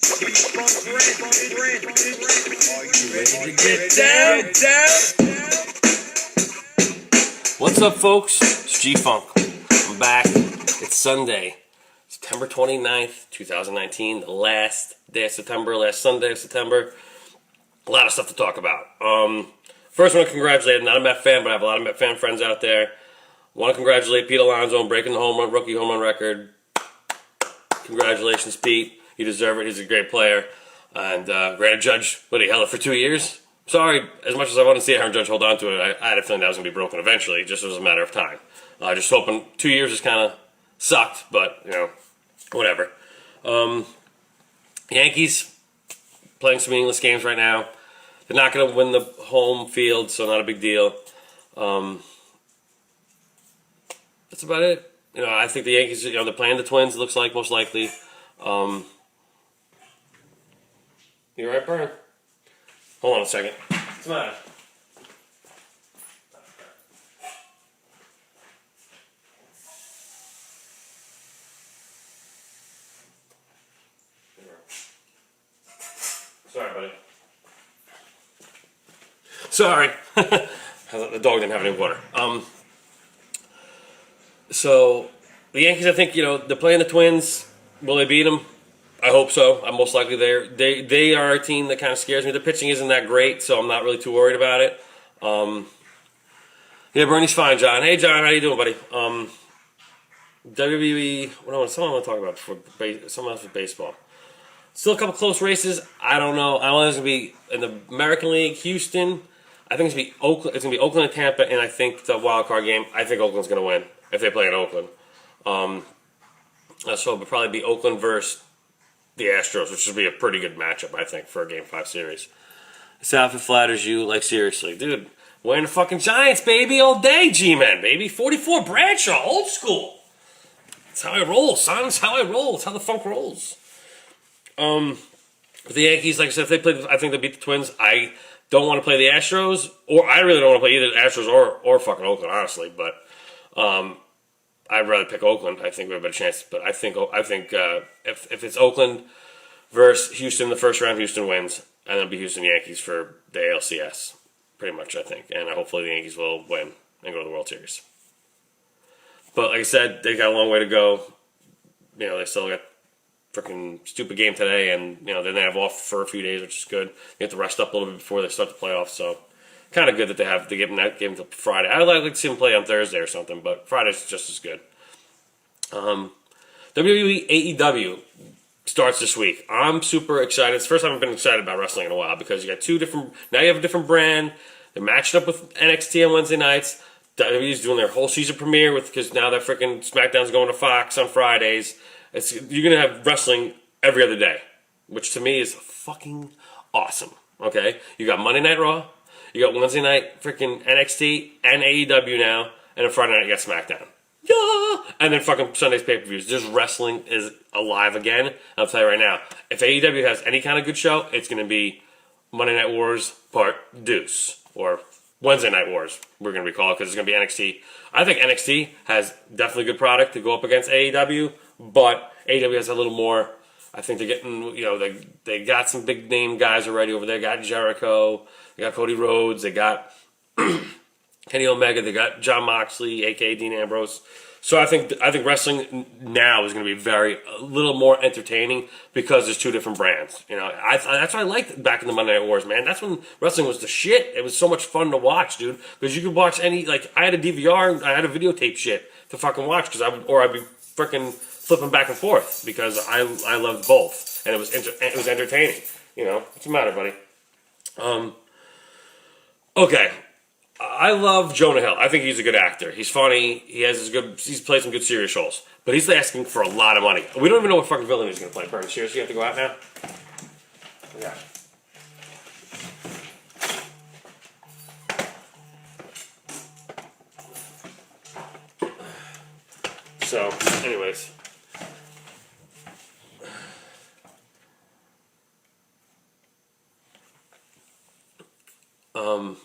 What's up, folks? It's G-Funk. I'm back. It's Sunday, September 29th, 2019, the last day of September, last Sunday of September. A lot of stuff to talk about. First, I want to congratulate, I'm not a Met fan, but I have a lot of Met fan friends out there. I want to congratulate Pete Alonso on breaking the rookie home run record. Congratulations, Pete. You deserve it. He's a great player. And granted, Judge, he held it for 2 years? Sorry, as much as I want to see Aaron Judge hold on to it, I had a feeling that was going to be broken eventually. It just was a matter of time. Just hoping 2 years just kind of sucked, but, whatever. Yankees playing some meaningless games right now. They're not going to win the home field, so not a big deal. That's about it. I think the Yankees, they're playing the Twins, it looks like, most likely. You all right, Brian? Hold on a second. What's the matter? Sorry, buddy. Sorry. The dog didn't have any water. So, the Yankees, I think, they're playing the Twins. Will they beat them? I hope so. I'm most likely there. They are a team that kind of scares me. The pitching isn't that great, so I'm not really too worried about it. Yeah, Bernie's fine, John. Hey, John, how you doing, buddy? WWE, something I want to talk about before something else with baseball. Still a couple close races. I don't know. I don't know if it's going to be in the American League, Houston. I think it's going to be Oakland. It's going to be Oakland and Tampa, and I think the wild card game, I think Oakland's going to win if they play in Oakland. So it'll probably be Oakland versus the Astros, which would be a pretty good matchup, I think, for a Game 5 series. South, it flatters you, like, seriously. Dude, wearing the fucking Giants, baby, all day, G-Men, baby. 44 Bradshaw, old school. That's how I roll, son. That's how I roll. That's how the funk rolls. With the Yankees, like I said, if they play, I think they beat the Twins. I don't want to play the Astros, or I really don't want to play either the Astros or fucking Oakland, honestly, but I'd rather pick Oakland. I think we have a better chance. But I think if it's Oakland versus Houston, the first round, Houston wins, and it'll be Houston Yankees for the ALCS, pretty much, I think. And hopefully the Yankees will win and go to the World Series. But like I said, they got a long way to go. They still got freaking stupid game today, and then they have off for a few days, which is good. They have to rest up a little bit before they start the playoffs, so kind of good that they give them that game until Friday. I'd like to see them play on Thursday or something, but Friday's just as good. WWE AEW starts this week. I'm super excited. It's the first time I've been excited about wrestling in a while because you got now you have a different brand. They're matching up with NXT on Wednesday nights. WWE's doing their whole season premiere because now that freaking SmackDown's going to Fox on Fridays. You're going to have wrestling every other day, which to me is fucking awesome. Okay? You got Monday Night Raw. You got Wednesday night freaking NXT and AEW now, and on Friday night you got SmackDown. Yeah! And then fucking Sunday's pay-per-views. Just wrestling is alive again. I'll tell you right now, if AEW has any kind of good show, it's going to be Monday Night Wars Part Deuce, or Wednesday Night Wars, we're going to be called, because it's going to be NXT. I think NXT has definitely good product to go up against AEW, but AEW has a little more. I think they're getting, they got some big name guys already over there. They got Jericho, they got Cody Rhodes, they got Kenny Omega, they got Jon Moxley, aka Dean Ambrose. So I think wrestling now is going to be a little more entertaining because there's two different brands. That's what I liked back in the Monday Night Wars, man. That's when wrestling was the shit. It was so much fun to watch, dude, because you could watch I had a DVR, I had a videotape shit to fucking watch because I'd be freaking flipping back and forth because I loved both, and it was entertaining. What's the matter, buddy? Okay, I love Jonah Hill. I think he's a good actor. He's funny. He's played some good serious roles, but he's asking for a lot of money. We don't even know what fucking villain he's going to play. Burn, seriously, you have to go out now. Yeah. So, anyways.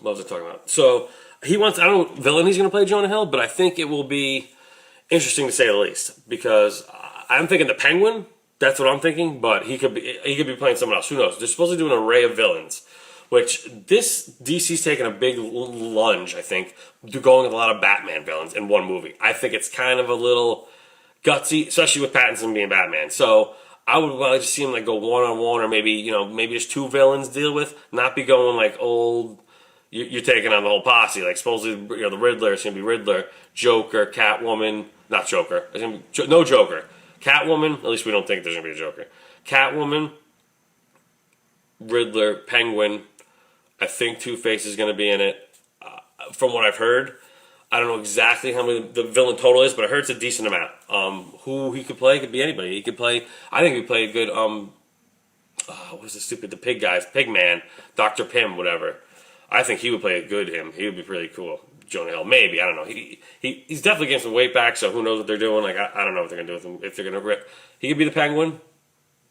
What was I talking about? So, I don't know what villain he's going to play Jonah Hill, but I think it will be interesting to say the least. Because I'm thinking the Penguin, That's what I'm thinking. But he could be playing someone else. Who knows? They're supposed to do an array of villains, which this DC's taking a big lunge. I think to going with a lot of Batman villains in one movie. I think it's kind of a little gutsy, especially with Pattinson being Batman. So I would like to see him like go one on one, or maybe just two villains deal with, not be going like old. You're taking on the whole posse. Like supposedly, the Riddler is gonna be Riddler, Joker, Catwoman, not Joker. It's gonna be no Joker, Catwoman. At least we don't think there's gonna be a Joker. Catwoman, Riddler, Penguin. I think Two-Face is gonna be in it. From what I've heard, I don't know exactly how many the villain total is, but I heard it's a decent amount. Who he could play could be anybody. He could play. I think he could play a good. What's the pig guy, Pig Man, Doctor Pym, whatever. I think he would play a good him. He would be pretty cool. Jonah Hill, maybe, I don't know. He's definitely getting some weight back, so who knows what they're doing. Like I don't know what they're gonna do with him. If they're gonna rip, he could be the Penguin.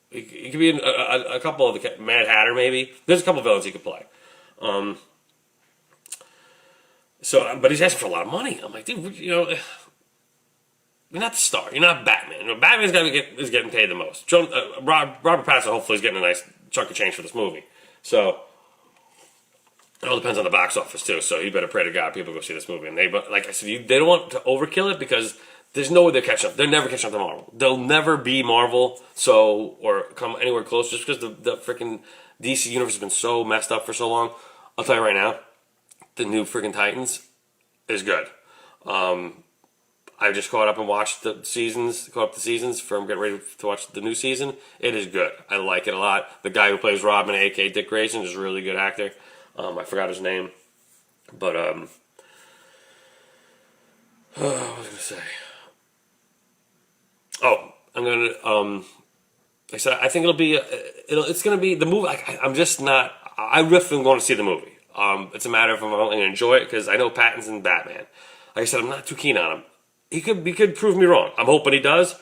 He could be a couple of the Mad Hatter, maybe. There's a couple of villains he could play. But he's asking for a lot of money. I'm like, dude, you're not the star. You're not Batman. Batman's is getting paid the most. Robert Pattinson hopefully is getting a nice chunk of change for this movie. So it all depends on the box office too. So you better pray to God people go see this movie. And like I said, they don't want to overkill it because there's no way they're catching up. They're never catching up to Marvel. They'll never be Marvel. Or come anywhere close just because the freaking DC universe has been so messed up for so long. I'll tell you right now, the new freaking Titans is good. I just caught up and watched the seasons. Caught up the seasons from getting ready to watch the new season. It is good. I like it a lot. The guy who plays Robin, a.k.a. Dick Grayson, is a really good actor. I forgot his name, but what was I gonna say? Oh, I'm gonna like I said, I think it's gonna be the movie. I'm just not. I really am going to see the movie. It's a matter of if I'm going to enjoy it because I know Pattinson's Batman. Like I said, I'm not too keen on him. He could prove me wrong. I'm hoping he does,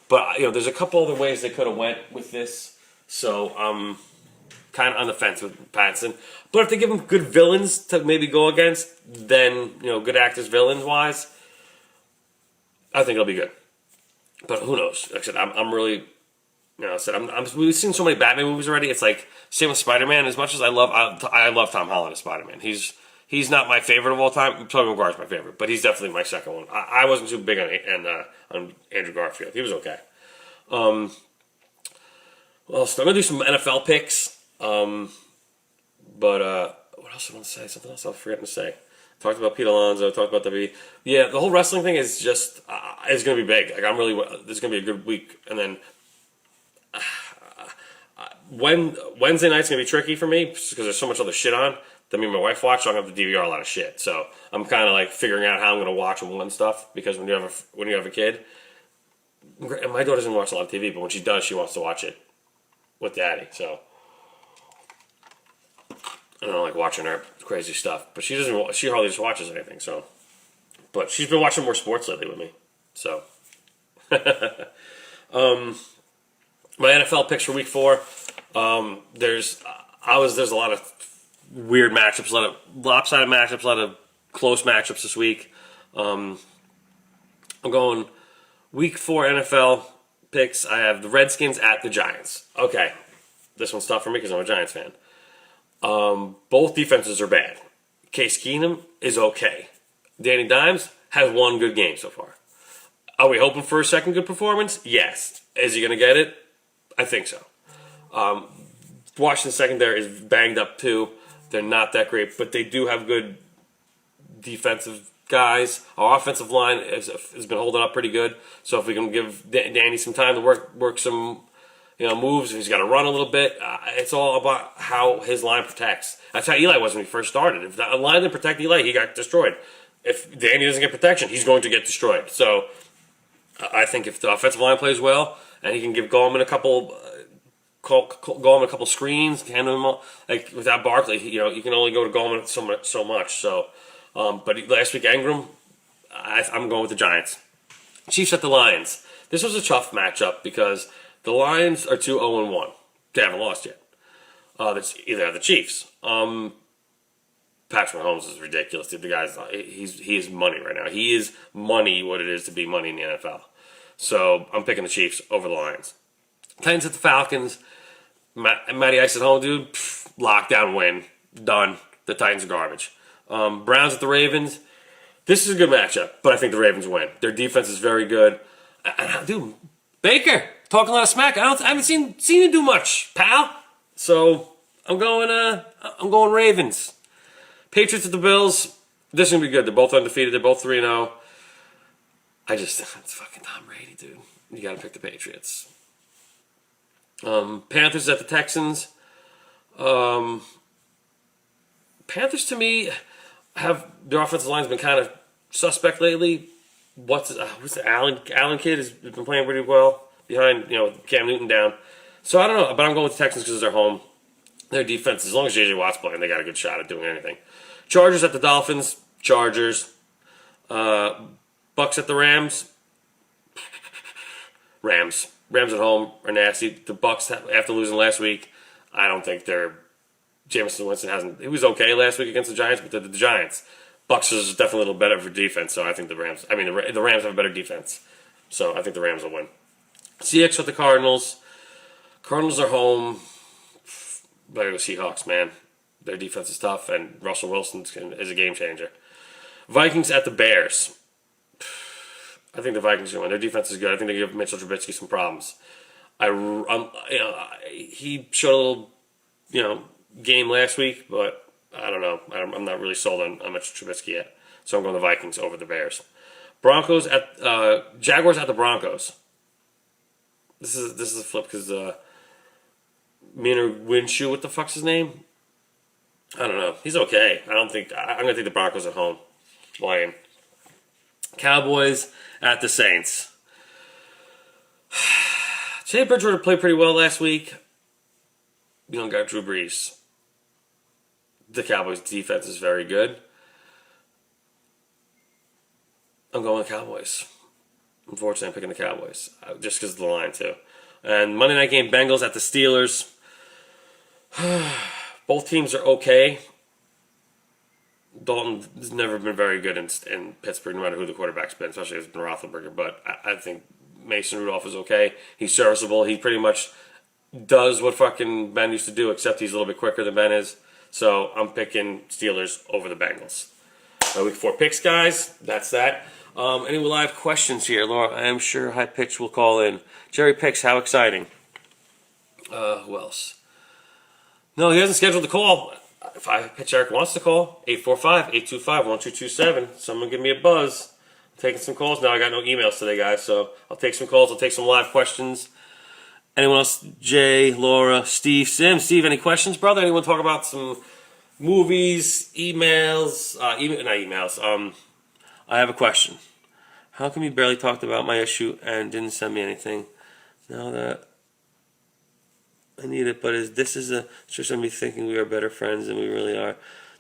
but there's a couple other ways they could have went with this. So I'm kind of on the fence with Pattinson. But if they give him good villains to maybe go against, then good actors, villains wise, I think it'll be good. But who knows? Like I said, I'm really. We've seen so many Batman movies already. It's like same with Spider-Man. As much as I love Tom Holland as Spider-Man. He's not my favorite of all time. Tobey Maguire's my favorite, but he's definitely my second one. I wasn't too big on Andrew Garfield. He was okay. Well, so I'm gonna do some NFL picks. What else I want to say? Something else I was forgetting to say. Talked about Pete Alonso. Talked about the whole wrestling thing is just it's gonna be big. Like this is gonna be a good week, and then. Wednesday night's gonna be tricky for me because there's so much other shit on that me and my wife watch. So I'm gonna have to DVR a lot of shit. So I'm kind of like figuring out how I'm gonna watch and one stuff because when you have a kid, and my daughter doesn't watch a lot of TV, but when she does, she wants to watch it with daddy. So I don't like watching her crazy stuff, but she doesn't. She hardly just watches anything. So, but she's been watching more sports lately with me. So. My NFL picks for week 4. There's a lot of weird matchups, a lot of lopsided matchups, a lot of close matchups this week. I'm going week 4 NFL picks. I have the Redskins at the Giants. Okay, this one's tough for me because I'm a Giants fan. Both defenses are bad. Case Keenum is okay. Danny Dimes has one good game so far. Are we hoping for a second good performance? Yes. Is he going to get it? I think so. Washington secondary is banged up too. They're not that great, but they do have good defensive guys. Our offensive line has been holding up pretty good. So if we can give Danny some time to work some moves, if he's got to run a little bit, it's all about how his line protects. That's how Eli was when he first started. If the line didn't protect Eli, he got destroyed. If Danny doesn't get protection, he's going to get destroyed. So I think if the offensive line plays well, and he can give Gallman a couple screens, hand him all, like without Barkley, you can only go to Gallman so much. So, but last week Ingram, I'm going with the Giants. Chiefs at the Lions. This was a tough matchup because the Lions are 2-0-1. They haven't lost yet. That's either the Chiefs. Patrick Mahomes is ridiculous. The guy's he is money right now. He is money what it is to be money in the NFL. So I'm picking the Chiefs over the Lions. Titans at the Falcons. Matty Ice at home, dude. Lockdown win. Done. The Titans are garbage. Browns at the Ravens. This is a good matchup, but I think the Ravens win. Their defense is very good. Dude, Baker talking a lot of smack. I haven't seen you do much, pal. So I'm going Ravens. Patriots at the Bills. This is gonna be good. They're both undefeated. They're both 3-0. It's fucking Tom Brady, dude. You gotta pick the Patriots. Panthers at the Texans. Panthers to me have their offensive line's been kind of suspect lately. What's the Allen kid has been playing pretty well behind Cam Newton down. So I don't know, but I'm going with the Texans because they're home. Their defense, as long as JJ Watt's playing, they got a good shot at doing anything. Chargers at the Dolphins. Chargers. Bucks at the Rams. Rams at home are nasty. The Bucks, after losing last week, I don't think they're. Jameson Winston hasn't. He was okay last week against the Giants, but the Giants. Bucks is definitely a little better for defense, so I think the Rams. I mean, the Rams have a better defense, so I think the Rams will win. Seahawks with the Cardinals. Cardinals are home. Better go Seahawks, man. Their defense is tough, and Russell Wilson is a game changer. Vikings at the Bears. I think the Vikings are going to win. Their defense is good. I think they give Mitchell Trubisky some problems. He showed a little, game last week, but I don't know. I'm not really sold on Mitchell Trubisky yet. So I'm going the Vikings over the Bears. Jaguars at the Broncos. This is a flip because Miner Winshew, what the fuck's his name? I don't know. He's okay. I'm gonna take the Broncos at home. Lame. Cowboys at the Saints. Teddy Bridgewater played pretty well last week. You don't got Drew Brees. The Cowboys' defense is very good. I'm going with Cowboys. Unfortunately, I'm picking the Cowboys. Just because of the line, too. And Monday night game, Bengals at the Steelers. Both teams are okay. Dalton has never been very good in Pittsburgh, no matter who the quarterback's been, especially if it's been Roethlisberger. But I think Mason Rudolph is okay. He's serviceable. He pretty much does what fucking Ben used to do, except he's a little bit quicker than Ben is. So I'm picking Steelers over the Bengals. Week 4 picks, guys. That's that. Any live questions here, Laura? I am sure High Pitch will call in. Jerry Picks, how exciting. Who else? No, he hasn't scheduled the call. If High Pitch Eric wants to call, 845-825-1227. Someone give me a buzz. I'm taking some calls now. I got no emails today, guys, so I'll take some calls. I'll take some live questions. Anyone else? Jay, Laura, Steve, Sim. Steve, any questions, brother? Anyone talk about some movies, emails? Not emails. I have a question. How come you barely talked about my issue and didn't send me anything? Now that I need it, but this is just me thinking we are better friends than we really are.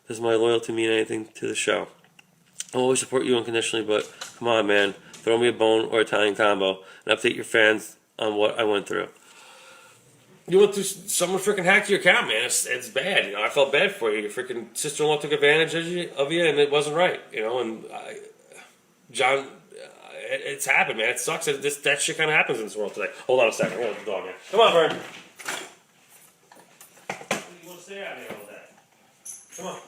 Does my loyalty mean anything to the show? I'll always support you unconditionally, but come on, man. Throw me a bone or Italian combo and update your fans on what I went through. You went through, someone freaking hacked your account, man. It's bad. I felt bad for you. Your freaking sister-in-law took advantage of you, and it wasn't right. And John, it's happened, man. It sucks that shit kind of happens in this world today. Hold on a second. Hold on, the dog, man. Come on, Vern. You want to stay out here all day? Come on.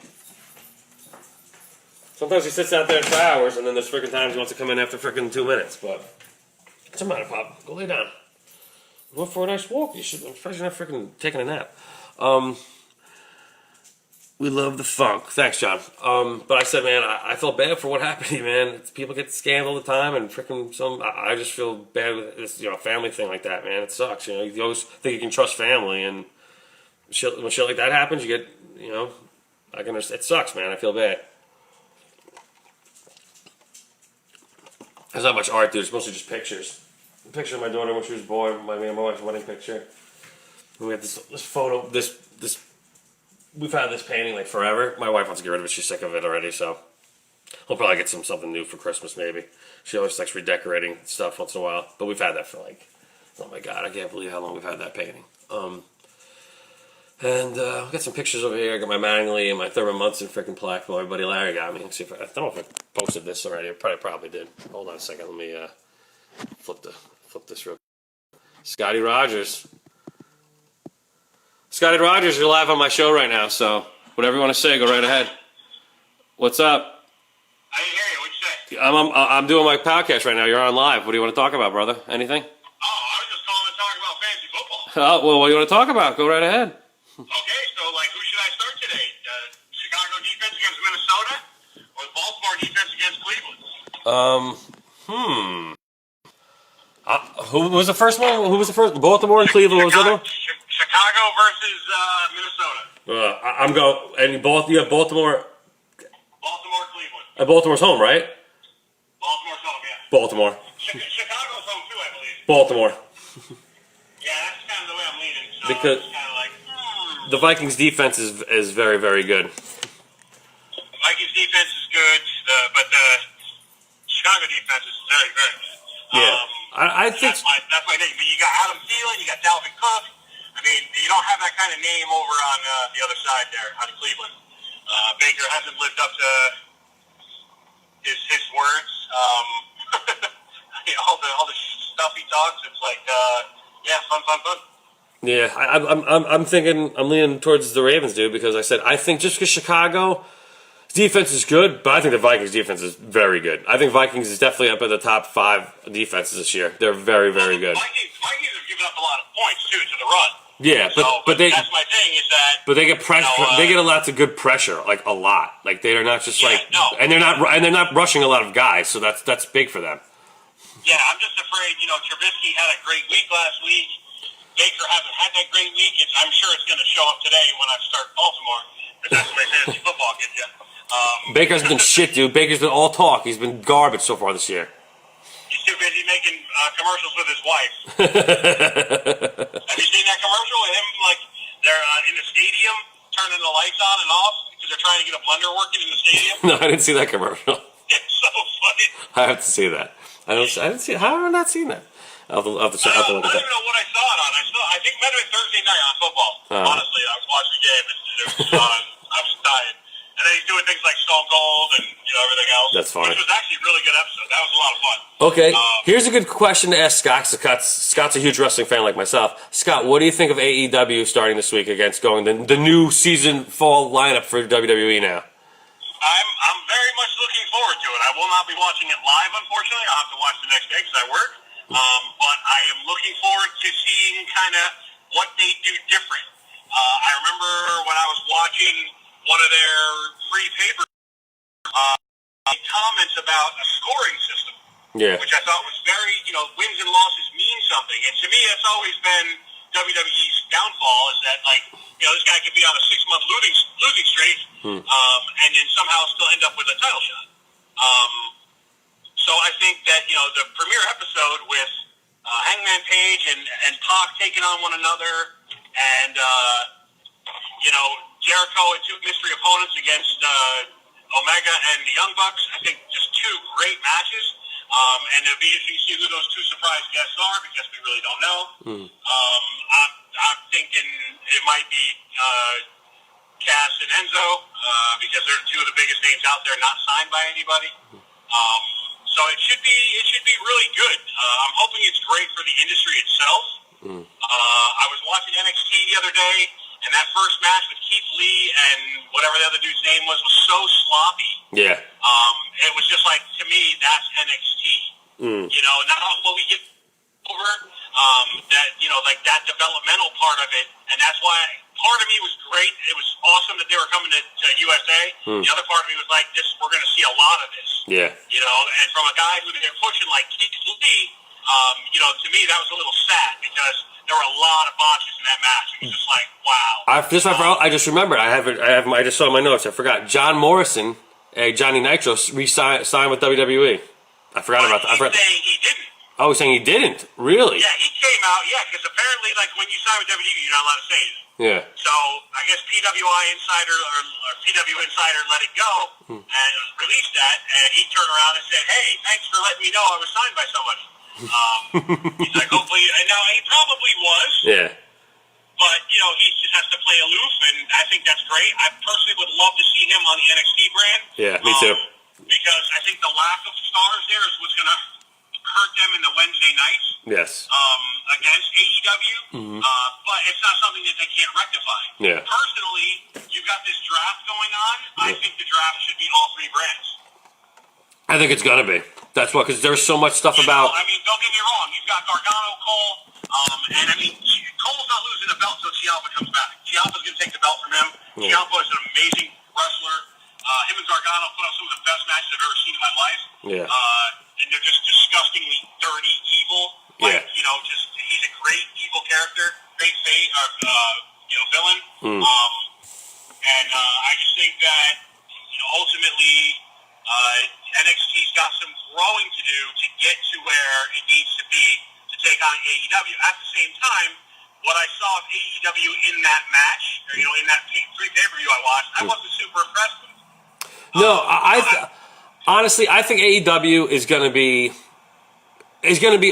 Sometimes he sits out there for hours, and then there's freaking times he wants to come in after freaking 2 minutes. But what's the matter, Pop? Go lay down. Go for a nice walk. I'm surprised you're not freaking taking a nap. We love the funk. Thanks, John. But I said, man, I felt bad for what happened to you, man. People get scammed all the time, and freaking I just feel bad with this, family thing like that, man. It sucks. You always think you can trust family, and when shit like that happens, you get, I can understand. It sucks, man. I feel bad. There's not much art, dude. It's mostly just pictures. A picture of my daughter when she was born, my wife's wedding picture. And we have this photo, this. We've had this painting like forever. My wife wants to get rid of it. She's sick of it already, so we'll probably get something new for Christmas maybe. She always likes redecorating stuff once in a while. But we've had that for oh my god, I can't believe how long we've had that painting. And I've got some pictures over here. I got my Mangley and my Thurman Munson freaking plaque my buddy Larry got me. See if I don't know if I posted this already. I probably did. Hold on a second. Let me flip this real quick. Scotty Rogers. Scotty Rogers, you're live on my show right now, so whatever you want to say, go right ahead. What's up? I didn't hear you. What'd you say? I'm doing my podcast right now. You're on live. What do you want to talk about, brother? Anything? Oh, I was just calling to talk about fantasy football. Oh, well, what do you want to talk about? Go right ahead. Okay, so who should I start today? Chicago defense against Minnesota, or the Baltimore defense against Cleveland? Who was the first one? Who was the first? Baltimore and Cleveland. What was the other one? Chicago versus Minnesota. I'm going. And you have Baltimore. Baltimore, Cleveland. And Baltimore's home, right? Baltimore's home, yeah. Baltimore. Chicago's home too, I believe. Baltimore. Yeah, that's kind of the way I'm leaning. So Because it's kind of the Vikings defense is very, very good. Vikings defense is good, but the Chicago defense is very, very good. Yeah, I think that's my name. You got Adam Thielen, you got Dalvin Cook. I mean, you don't have that kind of name over on the other side there, on Cleveland. Baker hasn't lived up to his words. All the stuff he talks, it's like, fun. Yeah, I'm thinking I'm leaning towards the Ravens, dude, because I think just because Chicago defense is good, but I think the Vikings defense is very good. I think Vikings is definitely up at the top 5 defenses this year. They're very, very good. Vikings have given up a lot of points too to the run. Yeah, but that's my thing is that. But they get pressure. They get a lot of good pressure, like a lot. Like they're not just and they're not rushing a lot of guys. So that's big for them. Yeah, I'm just afraid. Trubisky had a great week last week. Baker hasn't had that great week. I'm sure it's going to show up today when I start Baltimore. Because that's the way fantasy football gets you. Baker's been shit, dude. Baker's been all talk. He's been garbage so far this year. He's too busy making commercials with his wife. Have you seen that commercial with him? They're in the stadium turning the lights on and off because they're trying to get a blender working in the stadium. No, I didn't see that commercial. It's so funny. I have to see that. I didn't see. How have I not seen that? I'll have to look at that. I don't even know what I saw it on. I think it might have been Thursday night on football. Honestly, I was watching the game and it was on. I was dying. And then he's doing things like Stone Cold and everything else. That's funny. Which was actually a really good episode. That was a lot of fun. Okay, here's a good question to ask Scott. Scott's a huge wrestling fan like myself. Scott, what do you think of AEW starting this week against going the new season fall lineup for WWE now? I'm very much looking forward to it. I will not be watching it live, unfortunately. I'll have to watch the next day because I work. But I am looking forward to seeing kind of what they do different. I remember when I was watching one of their free papers, comments about a scoring system, which I thought was very, wins and losses mean something. And to me, that's always been WWE's downfall is that, this guy could be on a 6-month losing streak and then somehow still end up with a title shot. So I think that, the premiere episode with Hangman Page and Pac taking on one another and, Jericho and 2 mystery opponents against Omega and the Young Bucks, I think just 2 great matches. And it'll be interesting to see who those 2 surprise guests are because we really don't know. I'm thinking it might be Cass and Enzo because they're 2 of the biggest names out there not signed by anybody. So it should be really good. I'm hoping it's great for the industry itself. I was watching NXT the other day, and that first match with Keith Lee and whatever the other dude's name was so sloppy. Yeah. It was just like, to me, that's NXT. Not what we get over, that developmental part of it, and that's why part of me was great. It was awesome that they were coming to USA. The other part of me was like, we're going to see a lot of this. Yeah. And from a guy who they're pushing like Keith Lee, to me that was a little sad because there were a lot of botches in that match. It was just like, wow. I just remembered. I just saw in my notes. I forgot. John Morrison, Johnny Nitro, signed with WWE. I forgot about that. He's saying he didn't. Oh, he's saying he didn't? Really? Yeah, he came out. Yeah, because apparently, when you sign with WWE, you're not allowed to say anything. Yeah. So I guess PWI Insider or PW Insider let it go and released that, and he turned around and said, "Hey, thanks for letting me know I was signed by somebody." He's like, hopefully, and now he probably was. Yeah. But he just has to play aloof, and I think that's great. I personally would love to see him on the NXT brand. Yeah, me too. Because I think the lack of stars there is what's going to hurt them in the Wednesday nights. Yes. against AEW, but it's not something that they can't rectify. Yeah. Personally, you've got this draft going on. I think the draft should be all three brands. I think it's gonna be. That's what, because there's so much stuff about. I mean, don't get me wrong. You've got Gargano, Cole, and I mean, Cole's not losing the belt until Ciampa comes back. Ciampa's going to take the belt from him. Yeah. Ciampa is an amazing wrestler. Him and Gargano put on some of the best matches I've ever seen in my life. Yeah. And they're just disgustingly dirty evil. Like, Yeah. he's a great evil character, great villain. And I just think that, ultimately, NXT's got some growing to do to get to where it needs to be to take on AEW. At the same time, what I saw of AEW in that match, or in that pay-per-view I watched, I wasn't super impressed with. No, honestly, I think AEW is going to be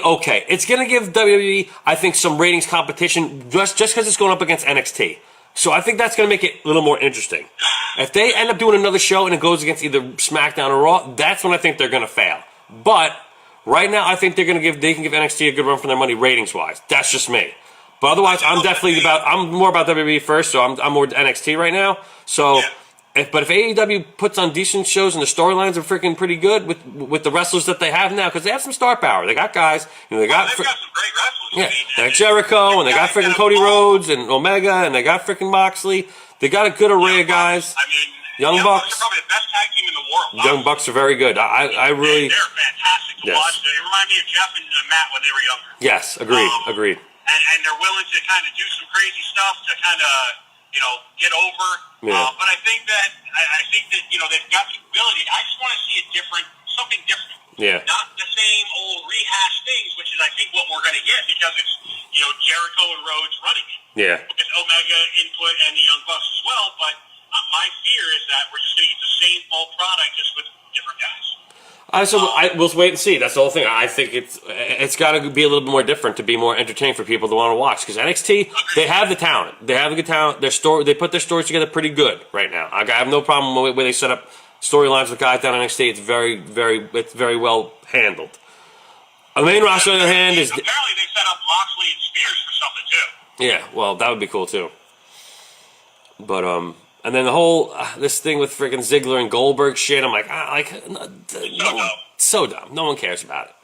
okay. It's going to give WWE, I think, some ratings competition just because it's going up against NXT. So I think that's going to make it a little more interesting. If they end up doing another show and it goes against either SmackDown or Raw, that's when I think they're going to fail. But right now, I think they can give NXT a good run for their money ratings wise. That's just me. But otherwise, I'm more about WWE first, so I'm more NXT right now. So. Yeah. If AEW puts on decent shows and the storylines are freaking pretty good with the wrestlers that they have now, because they have some star power. They got guys. They've got some great wrestlers. Yeah, they got Jericho, and they got freaking Cody Rhodes and Omega, and they got freaking Moxley. They got a good array of guys. I mean, Young Bucks. They're probably the best tag team in the world. Young Bucks are very good. I really. They're fantastic to watch. They remind me of Jeff and Matt when they were younger. Yes, agreed. And they're willing to kind of do some crazy stuff to kind of get over. Yeah. But I think that they've got the ability. I just want to see something different. Yeah. Not the same old rehashed things, which is I think what we're going to get because it's Jericho and Rhodes running it. Yeah. With Omega input and the Young Bucks as well. But my fear is that we're just going to get the same old product just with different guys. We'll wait and see. That's the whole thing. I think it's got to be a little bit more different to be more entertaining for people to want to watch. Because NXT, they have the talent. They have the good talent. They put their stories together pretty good right now. I have no problem with where they set up storylines with guys down NXT. It's very well handled. The main roster, on the other hand, is apparently they set up Moxley and Spears for something too. Yeah, well, that would be cool too. But and then the whole this thing with freaking Ziggler and Goldberg shit, I'm like, so dumb. No one cares about it,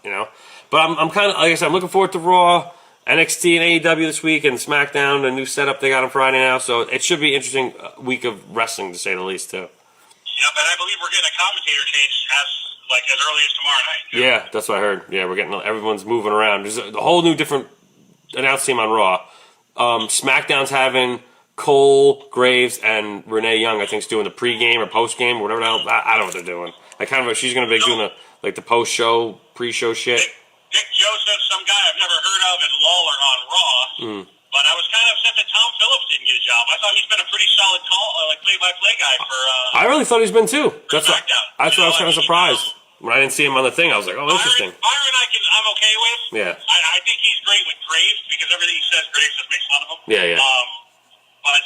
But I'm kind of, like I said, I'm looking forward to Raw, NXT, and AEW this week, and SmackDown, the new setup they got on Friday now. So it should be an interesting week of wrestling, to say the least, too. Yeah, but I believe we're getting a commentator change as early as tomorrow night. Yeah, that's what I heard. Yeah, we're getting everyone's moving around. There's a whole new different announced team on Raw. SmackDown's having Cole, Graves, and Renee Young, I think, is doing the pregame or postgame, or whatever the hell. I don't know what they're doing. She's going to be doing the post-show, pre-show shit. Dick Joseph, some guy I've never heard of, and Lawler on Raw. But I was kind of upset that Tom Phillips didn't get a job. I thought he's been a pretty solid play-by-play guy for. I really thought he's been too. That's what I was kind of surprised when I didn't see him on the thing. I was like, oh, interesting. Byron, I'm okay with. Yeah. I think he's great with Graves because everything he says, Graves just makes fun of him. Yeah. But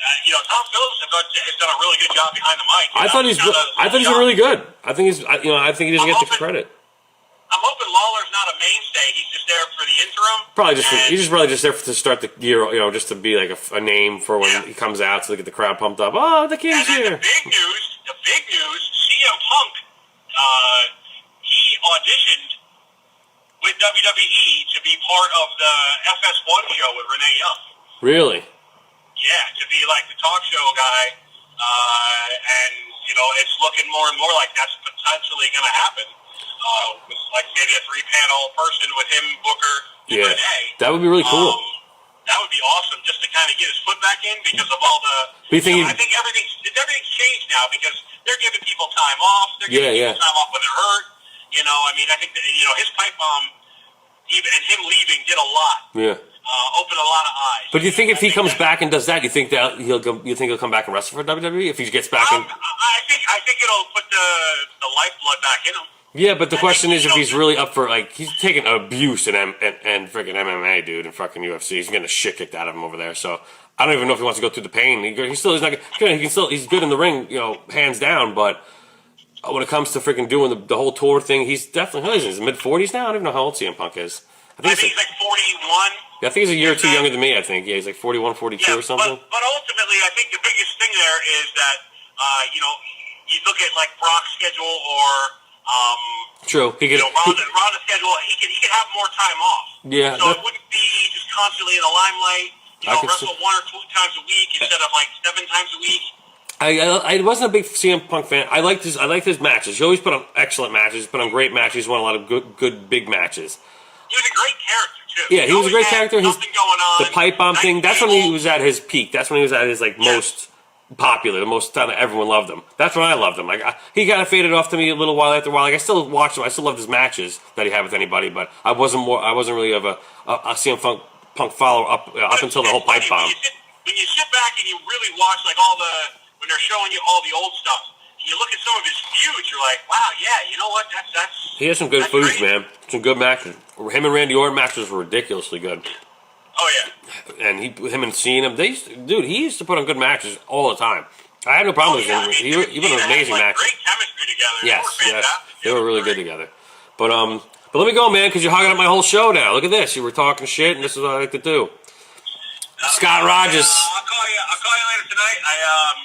Tom Phillips has done a really good job behind the mic. I thought he's been really good. I think he doesn't get the credit. I'm hoping Lawler's not a mainstay. He's just there for the interim. He's probably just there to start the year, just to be like a name for when he comes out, so they get the crowd pumped up. Oh, the king's here. The big news, CM Punk, he auditioned with WWE to be part of the FS1 show with Renee Young. Really? Yeah, to be like the talk show guy, and it's looking more and more like that's potentially going to happen. With like maybe a 3-panel person with him, Booker, and Renee. That would be really cool. That would be awesome just to kind of get his foot back in because of all the. I think everything's changed now because they're giving people time off. They're giving people time off when they're hurt. I think that, his pipe bomb, even and him leaving, did a lot. Yeah. Open a lot of eyes. But do you think if he comes back and does that, you think he'll come back and wrestle for WWE if he gets back in? I think it'll put the lifeblood back in him. Yeah, but the question is if he's really up for, he's taking abuse and freaking MMA, dude, and fucking UFC. He's getting the shit kicked out of him over there. So I don't even know if he wants to go through the pain. He's good in the ring, hands down. But when it comes to freaking doing the whole tour thing, he's definitely, he's in his mid-40s now. I don't even know how old CM Punk is. I think he's like 41. I think he's a year or two younger than me. I think he's like 41, 42 or something. But ultimately, I think the biggest thing there is that you look at like Brock's schedule or True. He could. Ronda's schedule. He could have more time off. Yeah. So it wouldn't be just constantly in the limelight. Wrestle 1 or 2 times a week instead of like 7 times a week. I wasn't a big CM Punk fan. I liked his matches. He always put on excellent matches. Put on great matches. Won a lot of good big matches. He was a great character too. Yeah, he was a great character. Nothing going on. The pipe bomb thing. That's when he was at his peak. That's when he was at his most popular. The most time that everyone loved him. That's when I loved him. Like he kind of faded off to me a little while after a while. Like I still watched him. I still loved his matches that he had with anybody. But I wasn't really of a CM Punk follower up until the whole pipe bomb. When you sit back and you really watch like when they're showing you all the old stuff, you look at some of his feuds, you're like, wow, yeah, you know what? That's he has some good feuds, great. man. Some good matches. Him and Randy Orton matches were ridiculously good. Oh yeah. And him and Cena, he used to put on good matches all the time. I had no problem with him. He put on amazing matches. Great chemistry together. Yes, they were really good together. But let me go, man, because you're hogging up my whole show now. Look at this. You were talking shit, and this is what I like to do. Scott Rogers. I'll call you later tonight.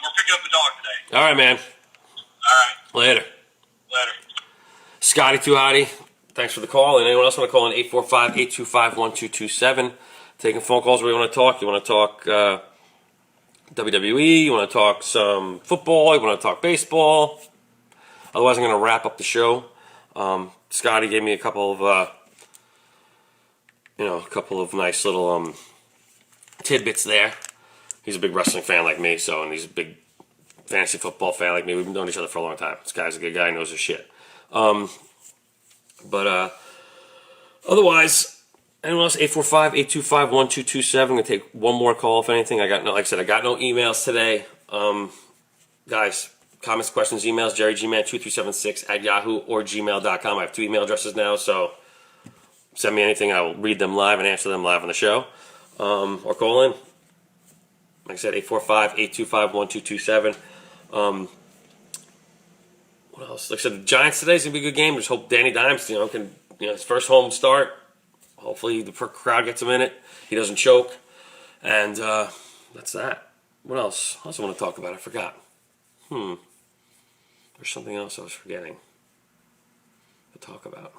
We're picking up the dog today. All right, man. All right. Later. Scotty Too Hotty, thanks for the call. And anyone else want to call in 845-825-1227. Taking phone calls where you want to talk. You want to talk WWE. You want to talk some football. You want to talk baseball. Otherwise, I'm going to wrap up the show. Scotty gave me a couple of nice little tidbits there. He's a big wrestling fan like me, and he's a big fantasy football fan like me. We've known each other for a long time. This guy's a good guy, knows his shit. Otherwise, anyone else? 845-825-1227. I'm gonna take one more call if anything. I got no emails today. Guys, comments, questions, emails, jerrygman2376 at yahoo or gmail.com. I have 2 email addresses now, so send me anything. I will read them live and answer them live on the show. Or call in. Like I said, 845-825-1227. What else? Like I said, the Giants today is going to be a good game. Just hope Danny Dimes, can his first home start. Hopefully the crowd gets him in it. He doesn't choke. And that's that. What else? What else I want to talk about? I forgot. There's something else I was forgetting to talk about.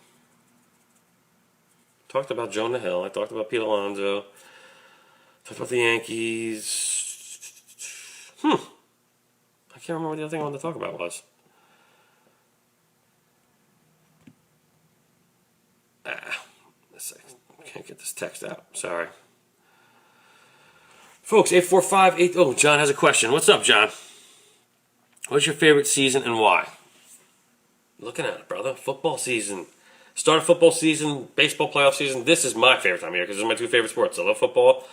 Talked about Jonah Hill. I talked about Pete Alonso. Talked about the Yankees. I can't remember what the other thing I wanted to talk about was. I can't get this text out. Sorry. Folks, 845-8... Oh, John has a question. What's up, John? What's your favorite season and why? Looking at it, brother. Football season. Start of football season, baseball playoff season. This is my favorite time of year because these are my 2 favorite sports. I love football.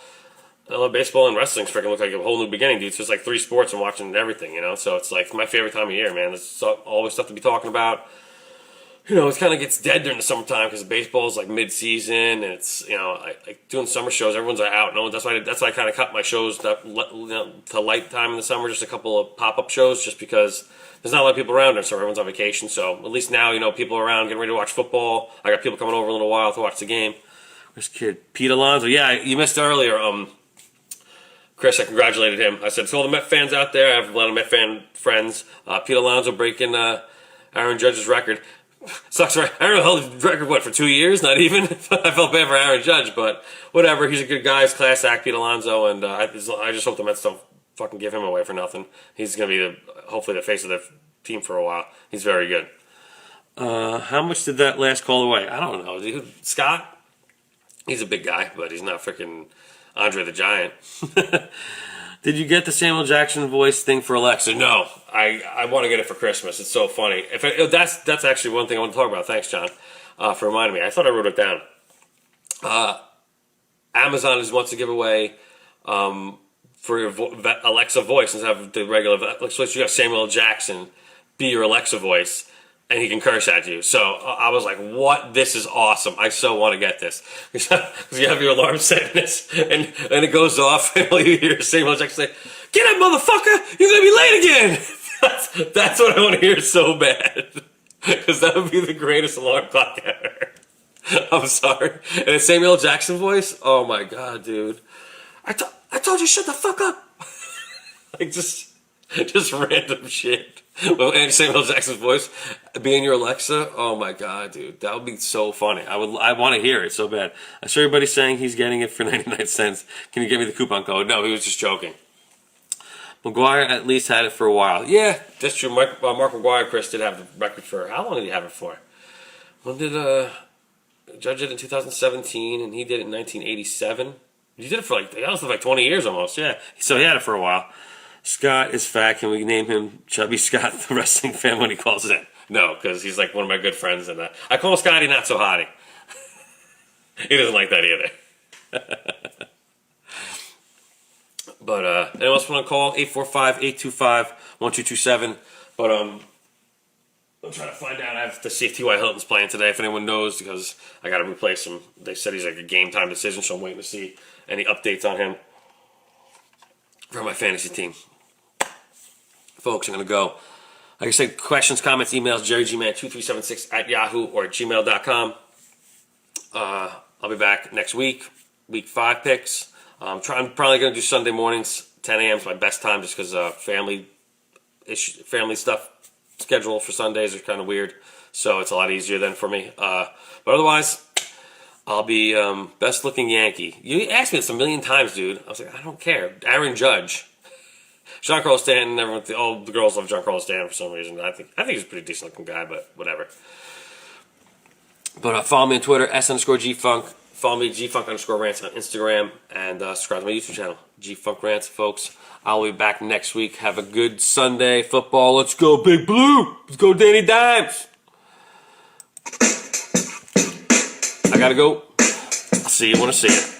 I love baseball, and wrestling's freaking look like a whole new beginning, dude. It's just like 3 sports and watching everything, So it's like my favorite time of year, man. There's always stuff to be talking about. It kind of gets dead during the summertime because baseball is like mid-season, and it's like doing summer shows. Everyone's out. No, that's why I kind of cut my shows to light time in the summer. Just a couple of pop-up shows, just because there's not a lot of people around, so everyone's on vacation. So at least now, people are around getting ready to watch football. I got people coming over a little while to watch the game. Where's kid? Pete Alonso. Yeah, you missed earlier. Chris, I congratulated him. I said, to all the Met fans out there, I have a lot of Met fan friends. Pete Alonso breaking Aaron Judge's record. Sucks, right? Aaron held the record, for 2 years? Not even? I felt bad for Aaron Judge, but whatever. He's a good guy. He's class act, Pete Alonso, and I just hope the Mets don't fucking give him away for nothing. He's going to be, hopefully, the face of the team for a while. He's very good. How much did that last call away? I don't know. Dude, Scott? He's a big guy, but he's not freaking Andre the Giant. Did you get the Samuel Jackson voice thing for Alexa? No. I want to get it for Christmas. It's so funny. That's actually one thing I want to talk about. Thanks, John, for reminding me. I thought I wrote it down. Amazon wants to give away for your Alexa voice instead of the regular. So you got Samuel Jackson be your Alexa voice, and he can curse at you. So I was like, what? This is awesome. I so want to get this. Because you have your alarm set and it goes off, and all you hear is Samuel Jackson say, "Get up, motherfucker! You're going to be late again!" That's what I want to hear so bad. Because that would be the greatest alarm clock ever. I'm sorry. And it's Samuel L. Jackson voice. Oh my god, dude! I told you shut the fuck up. Like just random shit. Well, and Samuel L. Jackson's voice being your Alexa. Oh my god, dude, that would be so funny. I want to hear it so bad. I saw everybody saying he's getting it for 99 cents. Can you give me the coupon code? No, he was just joking. McGuire at least had it for a while. Yeah, that's true. Mark McGuire, Chris, did have the record for how long did he have it for? When did Judge did it in 2017, and he did it in 1987. He did it for like 20 years almost. Yeah, so he had it for a while. Scott is fat. Can we name him Chubby Scott, the wrestling fan, when he calls in? No, because he's like one of my good friends, and I call Scotty Not So Hottie. He doesn't like that either. But anyone else want to call? 845-825-1227. But I'm trying to find out. I have to see if T.Y. Hilton's playing today, if anyone knows, because I got to replace him. They said he's like a game time decision, so I'm waiting to see any updates on him for my fantasy team. Folks, I'm going to go. Like I said, questions, comments, emails, jerrygman2376 @yahoo or gmail.com. I'll be back next week. Week 5 picks. I'm probably going to do Sunday mornings. 10 a.m. is my best time just because family stuff schedule for Sundays are kind of weird. So it's a lot easier then for me. But otherwise, I'll be best looking Yankee. You asked me this a million times, dude. I was like, I don't care. Aaron Judge. Giancarlo Stanton, all the girls love Giancarlo Stanton for some reason. I think he's a pretty decent looking guy, but whatever. But follow me on Twitter, S_G-Funk. Follow me, G-Funk_Rants on Instagram. And subscribe to my YouTube channel, G-Funk Rants, folks. I'll be back next week. Have a good Sunday. Football. Let's go, Big Blue. Let's go, Danny Dimes. I gotta go. I'll see you when I see you.